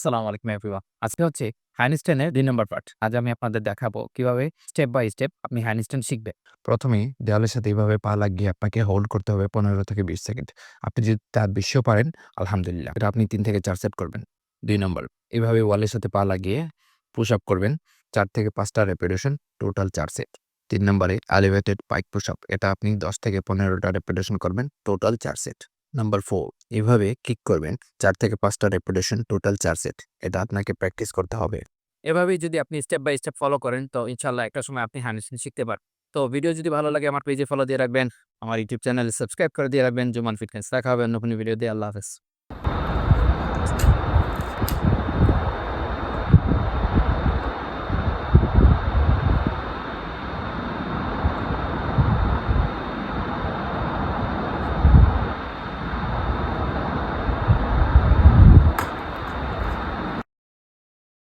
সালাম আলাইকুম এভরিওয়ান। আজকে হচ্ছে হ্যান্ডস্ট্যান্ডের ২ নম্বর পার্ট। আজ আমি আপনাদের দেখাবো কিভাবে স্টেপ বাই স্টেপ আপনি হ্যান্ডস্ট্যান্ড শিখবেন। প্রথমেই দেওয়ালের সাথে এভাবে পা লাগিয়ে আপনাকে হোল্ড করতে হবে ১৫ থেকে ২০ সেকেন্ড। আপনি যদি তার বেশিও পারেন আলহামদুলিল্লাহ। এটা আপনি ৩ থেকে ৪ সেট করবেন। ২ নম্বর, এভাবে ওয়ালের সাথে পা লাগিয়ে পুশ আপ করবেন ৪ থেকে ৫ টা রেপিটেশন, টোটাল ৪ সেট। ৩ নম্বরে এলিভেটেড পাইক পুশ আপ। এটা আপনি ১০ থেকে ১৫ টা রেপিটেশন করবেন, টোটাল ৪ সেট। নাম্বার ৪, এভাবে কিক করবেন ৪ থেকে ৫ টা রেপিটেশন, টোটাল ৪ সেট। এটা আপনাকে প্র্যাকটিস করতে হবে। এভাবেই যদি আপনি স্টেপ বাই স্টেপ ফলো করেন তো ইনশাআল্লাহ একটা সময় আপনি হ্যান্ডস্ট্যান্ড শিখতে পারবেন। তো ভিডিও যদি ভালো লাগে আমার পেজে ফলো দিয়ে রাখবেন। আমার ইউটিউব চ্যানেলে সাবস্ক্রাইব করে দিয়ে রাখবেন। জুমান ফিটনেস। দেখা হবে অন্য কোনো ভিডিও দিয়ে। আল্লাহ হাফেজ।